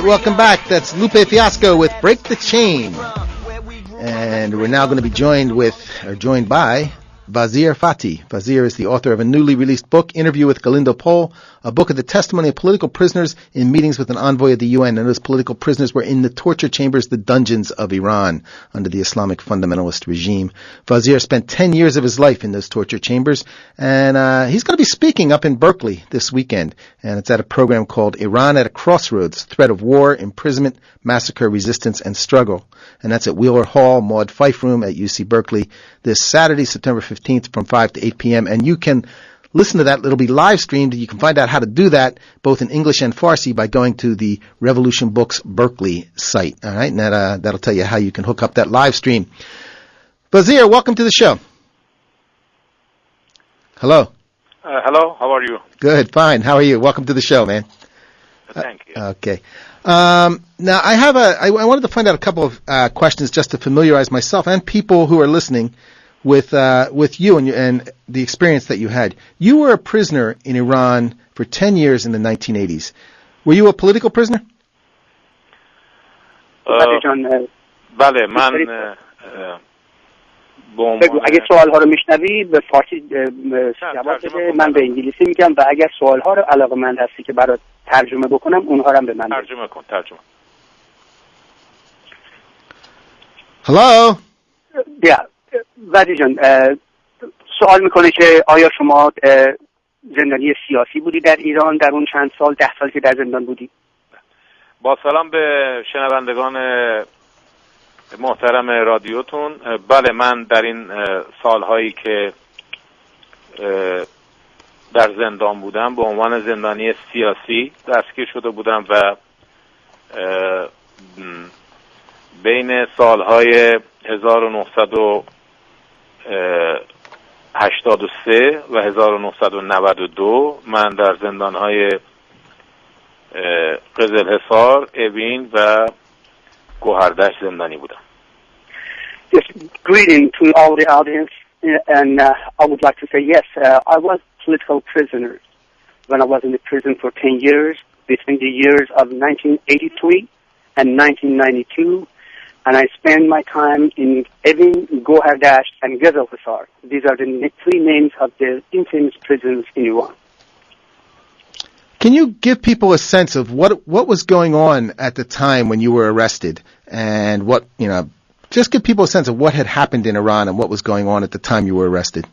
Welcome back. That's Lupe Fiasco with Break the Chain. And we're now going to be joined by Wazir فتحی. Wazir is the author of a newly released book, Interview with Galindo Pohl, a book of the testimony of political prisoners in meetings with an envoy of the UN. And those political prisoners were in the torture chambers, the dungeons of Iran, under the Islamic fundamentalist regime. Wazir spent 10 years of his life in those torture chambers, and he's going to be speaking up in Berkeley this weekend. And it's at a program called Iran at a Crossroads, Threat of War, Imprisonment, Massacre, Resistance, and Struggle. And that's at Wheeler Hall, Maud Fife Room at UC Berkeley this Saturday, September 15th from 5 to 8 p.m. And you can listen to that. It'll be live streamed. You can find out how to do that both in English and Farsi by going to the Revolution Books Berkeley site. All right, and that'll tell you how you can hook up that live stream. Wazir, welcome to the show. Hello. Hello. How are you? Good. Fine. How are you? Welcome to the show, man. Thank you. Okay. Now I wanted to find out a couple of questions just to familiarize myself and people who are listening with you and the experience that you had. You were a prisoner in Iran for 10 years in the 1980s. Were you a political prisoner? بله من بگو اگه سوالها رو میشنوی به فارسی جواب بده من به انگلیسی میگم و اگر سوالها رو علاقه‌مند هستی که برات ترجمه بکنم اونها رو هم به من ترجمه کن. Hello. وزیر جان سوال میکنه که آیا شما زندانی سیاسی بودی در ایران در اون چند سال 10 سال که در زندان بودی؟ با سلام به شنوندگان محترم رادیوتون. بله من در این سالهایی که در زندان بودم به عنوان زندانی سیاسی دستگیر شده بودم و بین سالهای 1983 و 1992 من در زندانهای قزلحصار، اوین و گوهردشت زندانی بودم. Yes, greeting to all the audience, and I would like to say yes, I was political prisoner when I was in the prison for 10 years between the years of 1983 and 1992, and I spent my time in Evin, Gohardasht, and Gezelhisar. These are the 3 names of the infamous prisons in Iran. Can you give people a sense of what was going on at the time when you were arrested, and just give people a sense of what had happened in Iran and what was going on at the time you were arrested?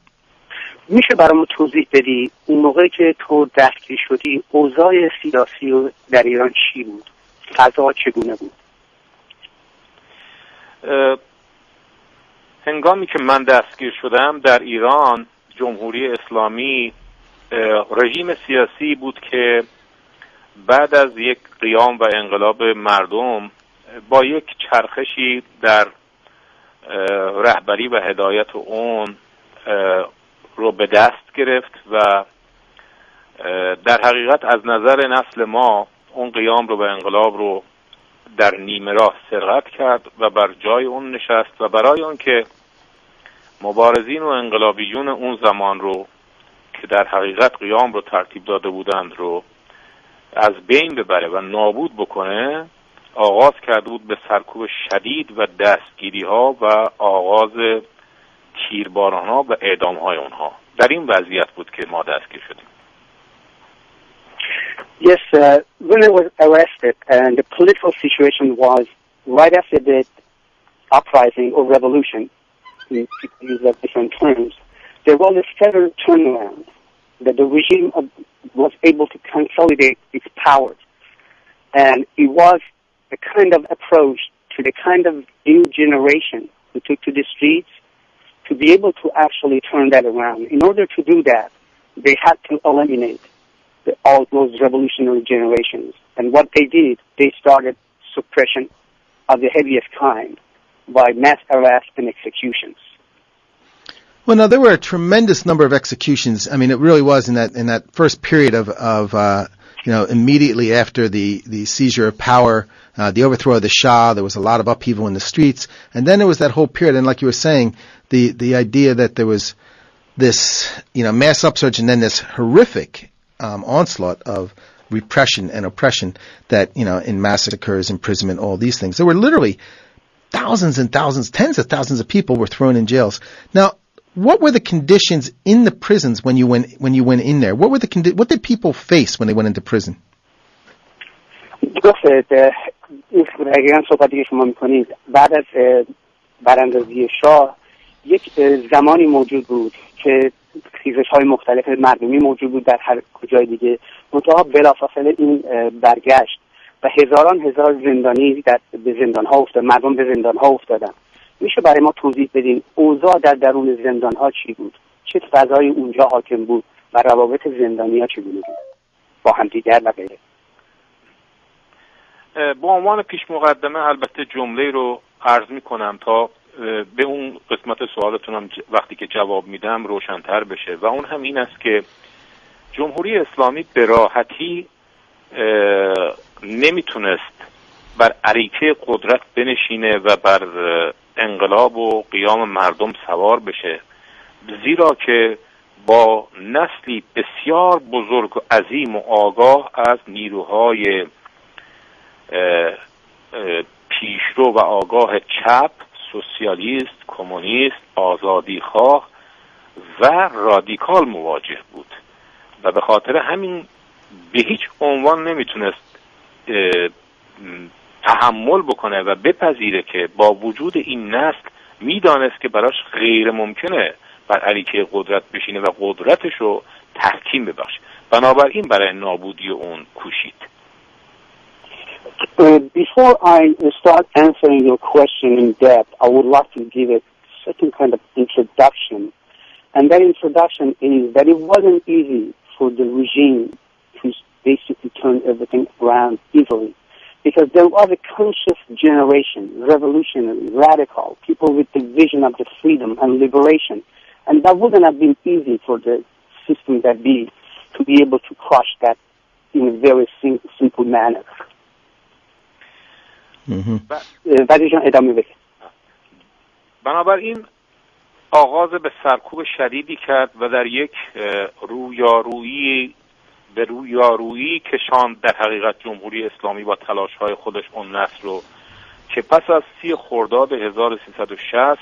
میشه برامون توضیح بدی اون موقعی که تو دستگیر شدی اوضاع سیاسی در ایران چی بود؟ فضا چگونه بود؟ هنگامی که من دستگیر شدم در ایران جمهوری اسلامی رژیم سیاسی بود که بعد از یک قیام و انقلاب مردم با یک چرخشی در رهبری و هدایت اون رو به دست گرفت و در حقیقت از نظر نسل ما اون قیام رو و انقلاب رو در نیمه راه سرقت کرد و بر جای اون نشست و برای اون که مبارزین و انقلابیون اون زمان رو که در حقیقت قیام رو ترتیب داده بودند رو از بین ببره و نابود بکنه آغاز کرده بود به سرکوب شدید و دستگیری ها و آغاز تیرباران ها و اعدام های اونها. در این وضعیت بود که ما دستگیر شدیم. Yes, when I was arrested, and the political situation was right after the uprising or revolution, to use different terms, there was a sudden turnaround that the regime was able to consolidate its powers. And it was a kind of approach to the kind of new generation who took to the streets to be able to actually turn that around. In order to do that, they had to eliminate all those revolutionary generations. And what they did, they started suppression of the heaviest kind by mass arrests and executions. Well, now there were a tremendous number of executions. I mean, it really was in that first period of immediately after the seizure of power, the overthrow of the Shah. There was a lot of upheaval in the streets, and then there was that whole period. And like you were saying, the idea that there was this mass upsurge and then this horrific onslaught repression and oppression that, in massacres, imprisonment, all these things. There were literally thousands and thousands, tens of thousands of people were thrown in jails. Now, what were the conditions in the prisons when you went in there? What did people face when they went into prison? درسته. دقیقاً صحبتی که شما میکنید بعد از براندازی شاه یک زمانی موجود بود که خیزش‌های مختلف مردمی موجود بود در هر کجای دیگه، منتها بلافاصله این برگشت و هزاران هزار زندانی به زندان‌ها افتاد، مردم به زندان‌ها افتادن. میشه برای ما توضیح بدین اوضاع در درون زندان‌ها چی بود؟ چه فضای اونجا حاکم بود و روابط زندانی‌ها چگونه بود با همدیگر و غیره؟ با عنوان پیش مقدمه البته جمله رو عرض میکنم تا به اون قسمت سوالتونم وقتی که جواب میدم روشن‌تر بشه و اون هم این است که جمهوری اسلامی به راحتی نمیتونست بر اریکه قدرت بنشینه و بر انقلاب و قیام مردم سوار بشه، زیرا که با نسلی بسیار بزرگ و عظیم و آگاه از نیروهای پیشرو و آگاه چپ، سوسیالیست، کمونیست، آزادیخواه و رادیکال مواجه بود و به خاطر همین به هیچ عنوان نمیتونست تحمل بکنه و بپذیره که با وجود این نسل میدانست که براش غیر ممکنه بر علیه قدرت بشینه و قدرتش رو تحکیم ببخشه، بنابراین برای نابودی اون کوشید. Before I start answering your question in depth, I would like to give a certain kind of introduction. And that introduction is that it wasn't easy for the regime to basically turn everything around easily. Because there was a conscious generation, revolutionary, radical, people with the vision of the freedom and liberation. And that wouldn't have been easy for the system to be able to crush that in a very simple manner. بعدشان ادامه بده. بنابراین آغاز به سرکوب شدیدی کرد و در یک رویارویی کشاند در حقیقت جمهوری اسلامی با تلاش‌های خودش اون نسل رو که پس از 30 خرداد 1360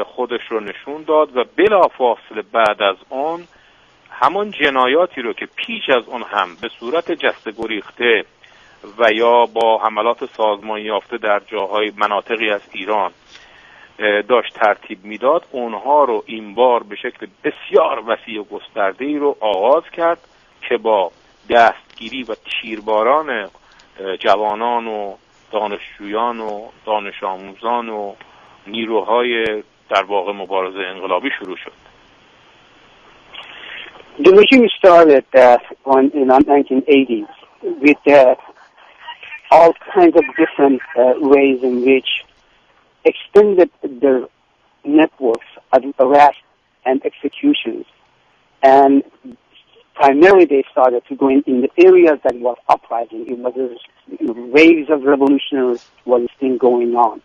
خودش رو نشون داد و بلافاصله بعد از اون همان جنایاتی رو که پیش از اون هم به صورت جسته گریخته و یا با حملات سازمانی یافته در جاهای مناطقی از ایران داشت ترتیب میداد، اونها رو این بار به شکل بسیار وسیع و گسترده‌ای رو آغاز کرد که با دستگیری و تیرباران جوانان و دانشجویان و دانش آموزان و نیروهای در واقع مبارزه انقلابی شروع شد. The regime started in the 1980s with all kinds of different ways in which extended their networks of arrest and executions. And primarily they started to go in the areas that was uprising. It was waves of revolutionaries was still going on.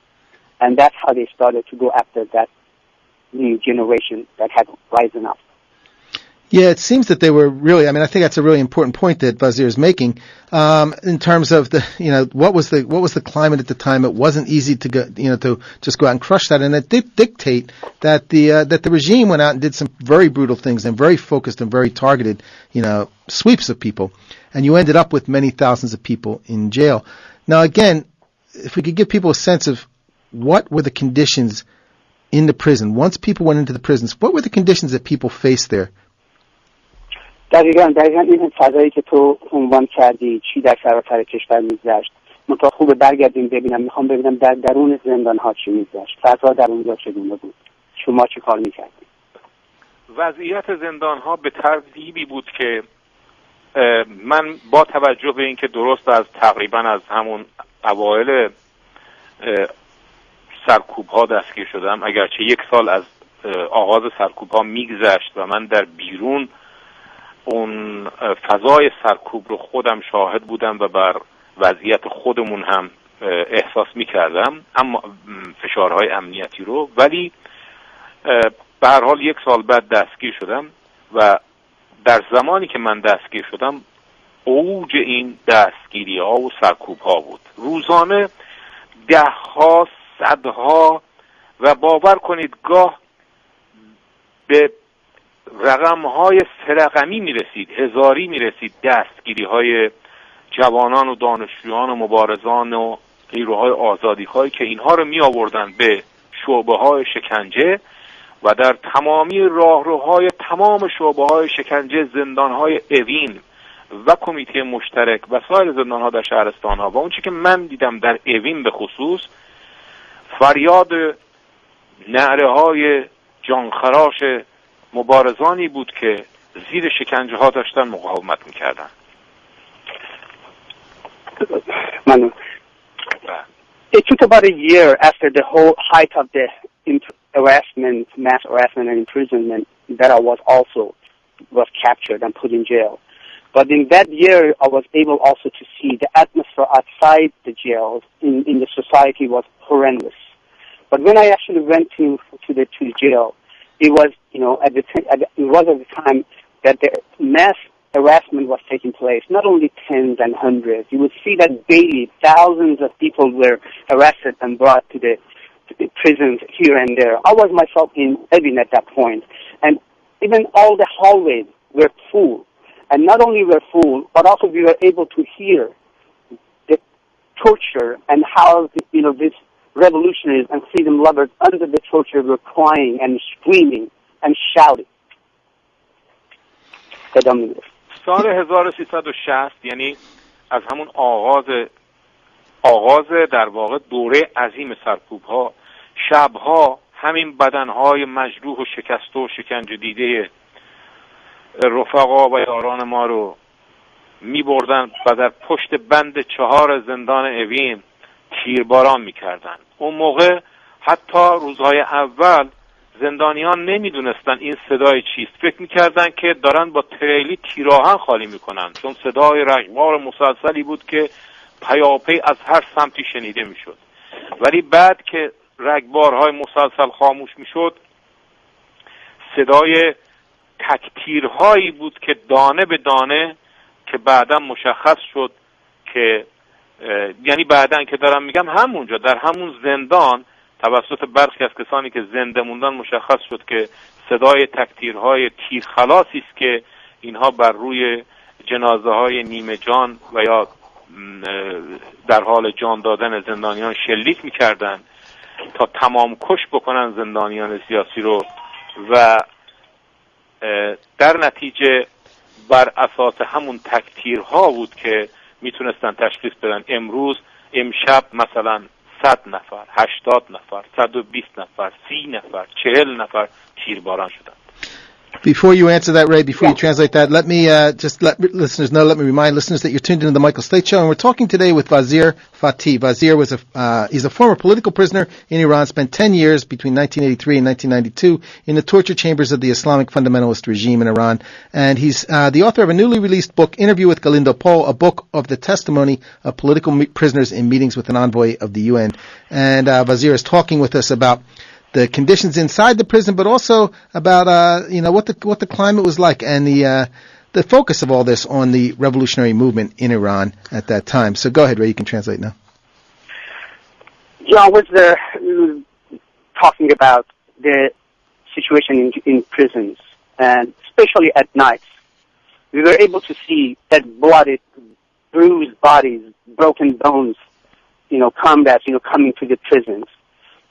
And that's how they started to go after that new generation that had risen up. Yeah, it seems that they were really, I think that's a really important point that Wazir is making, in terms of what was the climate at the time. It wasn't easy to go, to just go out and crush that. And it did dictate that the regime went out and did some very brutal things and very focused and very targeted, sweeps of people. And you ended up with many thousands of people in jail. Now again, if we could give people a sense of what were the conditions in the prison, once people went into the prisons, what were the conditions that people faced there? دقیقاً این فضایی که تو عنوان کردی چی در سراسر کشور میگذشت، منتها خوبه برگردیم میخوام ببینم در درون زندان ها چی میگذشت، فضا در اونجا چگونه بود، شما چی کار میکردید؟ وضعیت زندان ها به ترتیبی بود که من با توجه به اینکه درست از تقریبا از همون اوایل سرکوب ها دستگیر شدم، اگرچه 1 سال از آغاز سرکوب ها میگذشت و من در بیرون اون فضای سرکوب رو خودم شاهد بودم و بر وضعیت خودمون هم احساس می‌کردم، اما فشارهای امنیتی رو، ولی به هر حال 1 سال بعد دستگیر شدم و در زمانی که من دستگیر شدم اوج این دستگیری ها و سرکوب ها بود. روزانه ده ها، صدها و باور کنید گاه به رقم های سرقمی میرسید، هزاری میرسید دستگیری های جوانان و دانشجویان و مبارزان و نیروهای آزادیخواهی که اینها رو می آوردن به شعبه های شکنجه و در تمامی راهروهای تمام شعبه های شکنجه، زندان های اوین و کمیته مشترک و سایر زندان ها در شهرستان ها و اون چی که من دیدم در اوین به خصوص فریاد نعره های جانخراش مبارزانی بود که زیر شکنجه ها داشتن مقاومت میکردن. It took about a year after the whole height of the harassment, mass harassment and imprisonment that I was captured and put in jail. But in that year, I was able also to see the atmosphere outside the jails in the society was horrendous. But when I actually went to the jail, it was, at the time that the mass harassment was taking place, not only tens and hundreds. You would see that daily thousands of people were arrested and brought to the prisons here and there. I was myself in Evin at that point, and even all the hallways were full. And not only were full, but also we were able to hear the torture and how these revolutionaries and freedom lovers under the torture were crying and screaming and shouting. سال 1360 یعنی از همون آغاز در واقع دوره عظیم سرکوب ها، شبها همین بدنهای مجروح و شکسته و شکنجه دیده رفقا و یاران ما رو می بردن و در پشت بند 4 زندان اوین تیرباران می کردن. اون موقع حتی روزهای اول زندانیان نمیدونستن این صدای چیست، فکر میکردن که دارن با تریلی تیراهن خالی میکنن، چون صدای رگبار مسلسلی بود که پیاپی از هر سمتی شنیده میشد. ولی بعد که رگبارهای مسلسل خاموش میشد، صدای تکتیرهایی بود که دانه به دانه که بعدا مشخص شد که یعنی بعدن که دارم میگم همونجا در همون زندان توسط برخی از کسانی که زنده موندن مشخص شد که صدای تکتیرهای تیرخلاصی است که اینها بر روی جنازه های نیمه جان و یا در حال جان دادن زندانیان شلیک میکردن تا تمام کش بکنن زندانیان سیاسی رو و در نتیجه بر اساس همون تکتیرها بود که میتونستن تشخیص بدن امشب مثلا 100 نفر، 80 نفر، 120 نفر، 30 نفر، 40 نفر تیرباران شدند. Before you answer that, Ray, before you translate that, let me just let me remind listeners that you're tuned into the Michael Slate Show, and we're talking today with Wazir فتحی. Wazir was he's a former political prisoner in Iran, spent 10 years between 1983 and 1992 in the torture chambers of the Islamic fundamentalist regime in Iran, and he's the author of a newly released book, Interview with Galindo Paul, a book of the testimony of political prisoners in meetings with an envoy of the UN. And Wazir is talking with us about the conditions inside the prison, but also about what the climate was like and the focus of all this on the revolutionary movement in Iran at that time. So go ahead, Ray. You can translate now. Yeah, I was talking about the situation in prisons, and especially at night, we were able to see that bloody, bruised bodies, broken bones, comrades, coming to the prisons.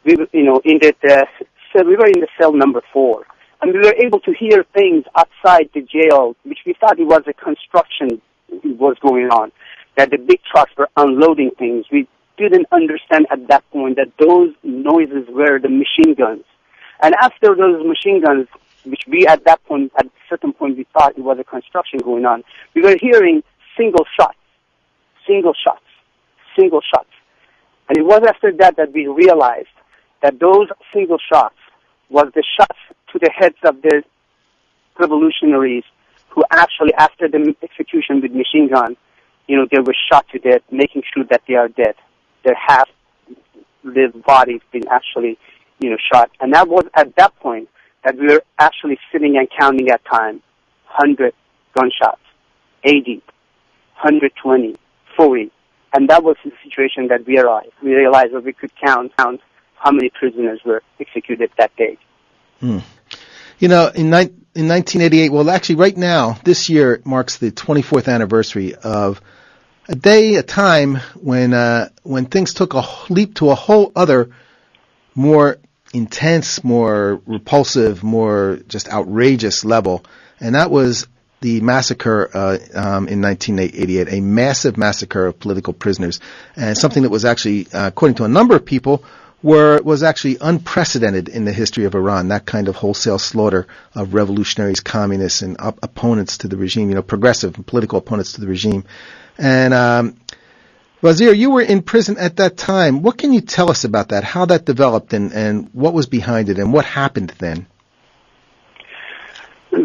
We were, we were in the cell number 4, and we were able to hear things outside the jail, which we thought it was a construction was going on, that the big trucks were unloading things. We didn't understand at that point that those noises were the machine guns. And after those machine guns, which we at a certain point, we thought it was a construction going on, we were hearing single shots. And it was after that we realized that those single shots was the shots to the heads of the revolutionaries who actually, after the execution with machine gun, they were shot to death, making sure that they are dead. Their half-lived bodies been actually, shot. And that was at that point that we were actually sitting and counting at time, 100 gunshots, 80. 120, 40. And that was the situation that we realized that we could count how many prisoners were executed that day. You know, in 1988, well, actually right now, this year marks the 24th anniversary of a time when things took a leap to a whole other, more intense, more repulsive, more just outrageous level. And that was the massacre in 1988, a massive massacre of political prisoners, and something that was actually, according to a number of people, was actually unprecedented in the history of Iran, that kind of wholesale slaughter of revolutionaries, communists, and opponents to the regime, progressive and political opponents to the regime. And Wazir, you were in prison at that time. What can you tell us about that, how that developed, and what was behind it, and what happened then?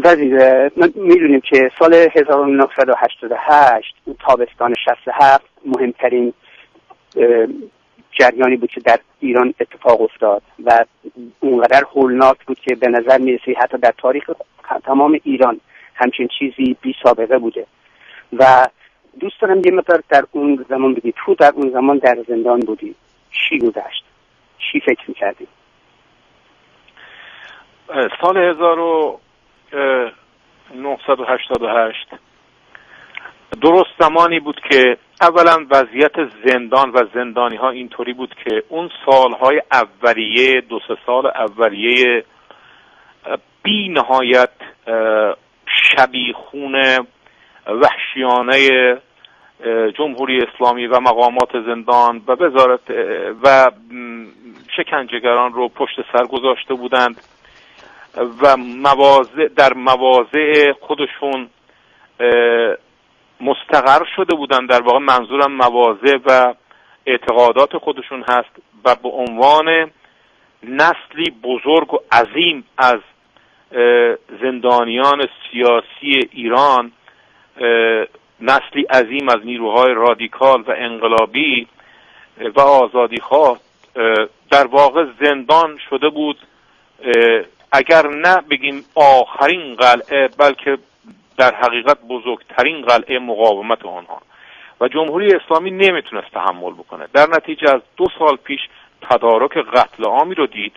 وزیر، ما میدونیم که سال 1988 تابستان 67 مهمترین جریانی بود که در ایران اتفاق افتاد و اونقدر هولناک بود که به نظر میرسه حتی در تاریخ تمام ایران همچین چیزی بی سابقه بوده. و دوست دارم یه مقدار در اون زمان بگید، تو در اون زمان در زندان بودی، چی گذشت؟ چی فکر میکردی؟ سال 1988 درست زمانی بود که اولا وضعیت زندان و زندانی ها اینطوری بود که اون سالهای اولیه، 2-3 سال اولیه بی نهایت شبیخون وحشیانه جمهوری اسلامی و مقامات زندان و وزارت و شکنجهگران رو پشت سر گذاشته بودند و در مواضع خودشون مستقر شده بودند. در واقع منظورم مواضع و اعتقادات خودشون هست و به عنوان نسلی بزرگ و عظیم از زندانیان سیاسی ایران، نسلی عظیم از نیروهای رادیکال و انقلابی و آزادیخواه، در واقع زندان شده بود، اگر نه بگیم آخرین قلعه، بلکه در حقیقت بزرگترین قلعه مقاومت آنها، و جمهوری اسلامی نمیتونست تحمل بکنه. در نتیجه از 2 سال پیش تدارک قتل عامی رو دید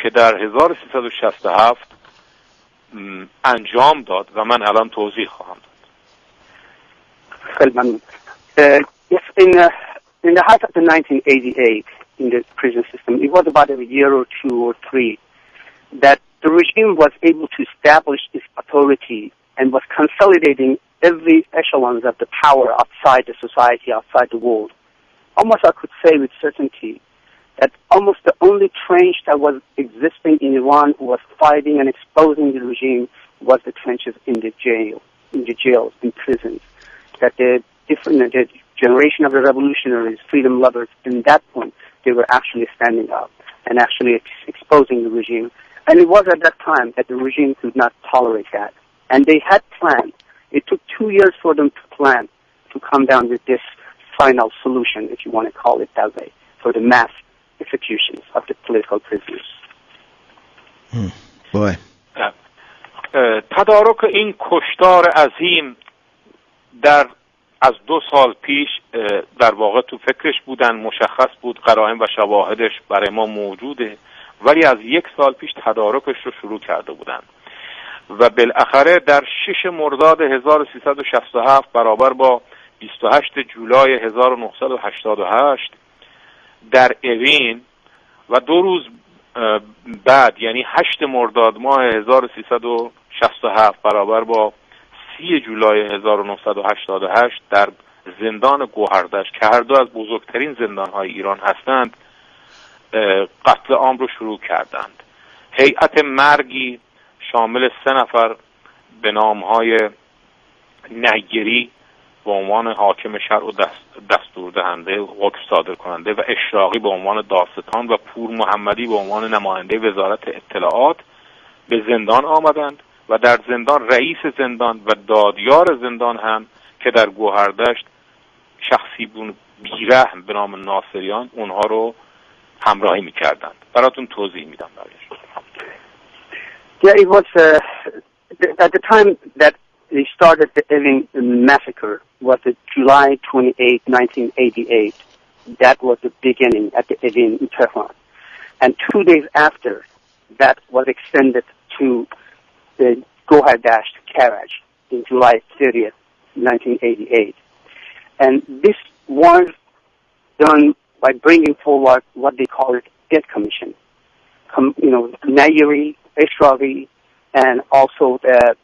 که در 1367 انجام داد و من الان توضیح خواهم داد. خیلی ممنون. In the height of the 1988 in the prison system, it was about a year or 2 or 3 that the regime was able to establish its authority and was consolidating every echelons of the power outside the society, outside the world. Almost I could say with certainty that almost the only trench that was existing in Iran who was fighting and exposing the regime was the trenches in the jails, in prisons. That the generation of the revolutionaries, freedom lovers, in that point, they were actually standing up and actually exposing the regime. And it was at that time that the regime could not tolerate that. And they had planned. It took 2 years for them to plan to come down with this final solution, if you want to call it that way, for the mass executions of the political prisoners. Boy. تدارک این کشتار عظیم از 2 سال پیش در واقع تو فکرش بودن، مشخص بود، قرائن و شواهدش برای ما موجوده، ولی از 1 سال پیش تدارکش رو شروع کرده بودن و بالاخره در 6 مرداد 1367 برابر با 28 جولای 1988 در اوین و 2 روز بعد، یعنی 8 مرداد ماه 1367 برابر با 30 جولای 1988 در زندان گوهردشت که هر دو از بزرگترین زندان‌های ایران هستند، قتل عام رو شروع کردند. هیئت مرگی شامل 3 نفر به نام‌های نگری به عنوان حاکم شرع و دستور دهنده، حکم صادر کننده، و اشراقی به عنوان داستان و پور محمدی به عنوان نماینده وزارت اطلاعات به زندان آمدند و در زندان رئیس زندان و دادیار زندان هم که در گوهردشت شخصی بیرحم به نام ناصریان اونها رو همراهی می‌کردند. براتون توضیح میدم برایش. Yeah, it was at the time that they started the Iranian massacre. was the July 28, 1988. That was the beginning at the Evin in Tehran. And 2 days after, that was extended to the Gohardasht Karaj in July 30th, 1988. And this was done by bringing forward what they call it Death Commission. Nayeri, Eshrari, and also the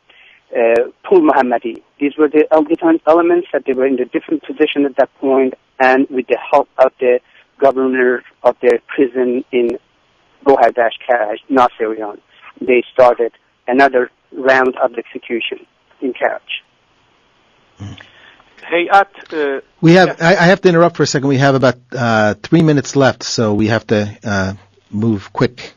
Pul Muhammadi. These were the different elements that they were in a different position at that point, and with the help of the governor of the prison in Gohardasht Karaj, Nasirian, they started another round of execution in Karaj. We have. I have to interrupt for a second. We have about 3 minutes left, so we have to move quick.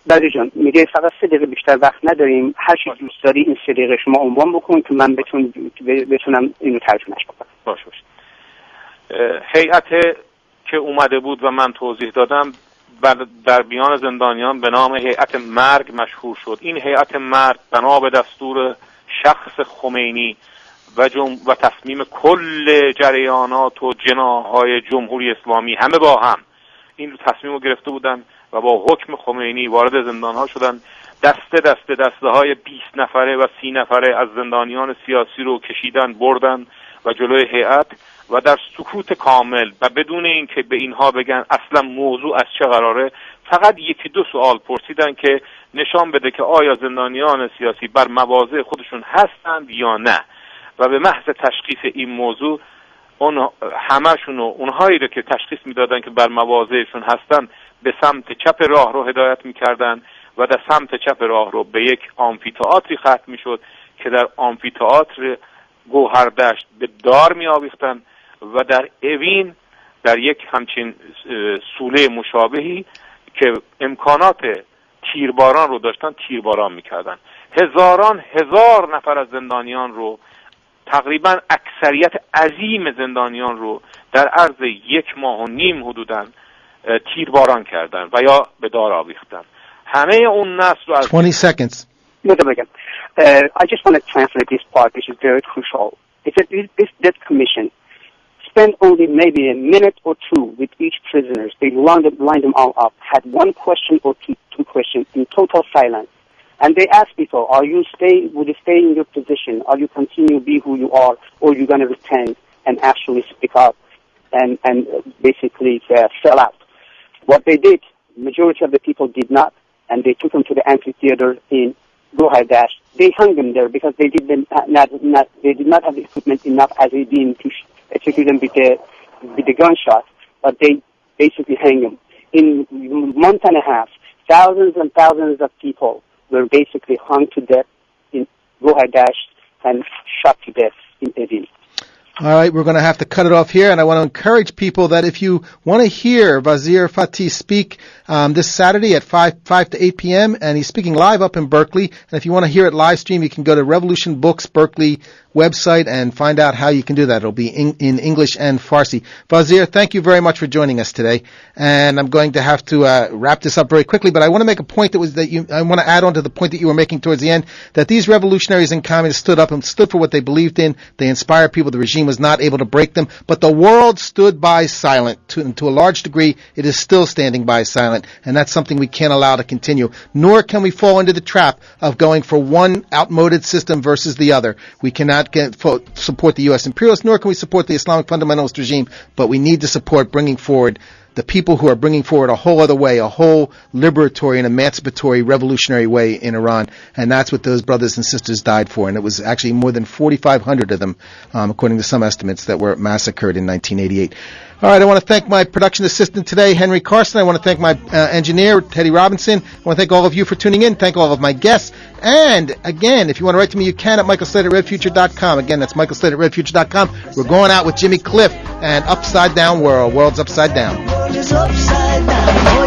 بله جان، میگه فقط 3 دقیقه بیشتر وقت نداریم. هر چی دوست داری این 3 دقیقه شما عنوان بکن که من بتونم اینو ترجمهش کنم. باشه. هیئت که اومده بود و من توضیح دادم در بیان زندانیان به نام هیئت مرگ مشهور شد. این هیئت مرگ بنا به دستور شخص خمینی و تصمیم کل جریانات و جناح‌های جمهوری اسلامی همه با هم این تصمیم رو گرفته بودن و با حکم خمینی وارد زندان‌ها شدن. دسته های 20 نفره و 30 نفره از زندانیان سیاسی رو کشیدن بردن و جلوی هیئت و در سکوت کامل و بدون اینکه به اینها بگن اصلا موضوع از چه قراره، فقط 1-2 سوال پرسیدن که نشان بده که آیا زندانیان سیاسی بر مواضع خودشون هستند یا نه، و به محض تشخیص این موضوع اونهایی رو که تشخیص میدادن که بر مواضعشون هستن به سمت چپ راه رو هدایت میکردن و در سمت چپ راه رو به یک آمفی‌تئاتری ختم میشد که در آمفی‌تئاتر گوهردشت به دار میآویختن و در اوین در یک همچین سوله مشابهی که امکانات تیرباران رو داشتن تیرباران میکردن. هزار نفر از زندانیان رو، تقریبا اکثریت عظیم زندانیان رو در عرض 1.5 ماه حدوداً تیرباران کردن و یا به دار آویختن. همه اون نسل رو از 20 seconds. I just want to translate this part, which is very crucial. It said this death commission spent only maybe a minute or 2 with each prisoner. They lined them all up, had 1 question or two questions in total silence. And they asked people, would you stay in your position? Are you continue to be who you are, or are you going to return and actually speak up and basically sell out? What they did, majority of the people did not, and they took them to the amphitheater in Gohardasht. They hung them there because they did not have the equipment enough as a being to execute them with the gunshot, but they basically hang them. In a month and a half, thousands and thousands of people were basically hung to death in Gohardasht and shot to death in Evin. All right, we're going to have to cut it off here, and I want to encourage people that if you want to hear Wazir فتحی speak this Saturday at 5 to 8 p.m., and he's speaking live up in Berkeley, and if you want to hear it live stream, you can go to Revolution Books Berkeley website and find out how you can do that. It'll be in English and Farsi. Wazir, thank you very much for joining us today, and I'm going to have to wrap this up very quickly, but I want to make a point I want to add on to the point that you were making towards the end, that these revolutionaries and communists stood up and stood for what they believed in. They inspired people. The regime was not able to break them, but the world stood by silent. To a large degree, it is still standing by silent, and that's something we can't allow to continue. Nor can we fall into the trap of going for one outmoded system versus the other. We cannot support the U.S. imperialists, nor can we support the Islamic fundamentalist regime, but we need to support bringing forward the people who are bringing forward a whole other way, a whole liberatory and emancipatory revolutionary way in Iran. And that's what those brothers and sisters died for. And it was actually more than 4,500 of them, according to some estimates, that were massacred in 1988. All right, I want to thank my production assistant today, Henry Carson. I want to thank my engineer, Teddy Robinson. I want to thank all of you for tuning in. Thank all of my guests. And, again, if you want to write to me, you can at michaelslade@redfuture.com. Again, that's michaelslade@redfuture.com. We're going out with Jimmy Cliff and Upside Down World. World's Upside Down. World is upside down.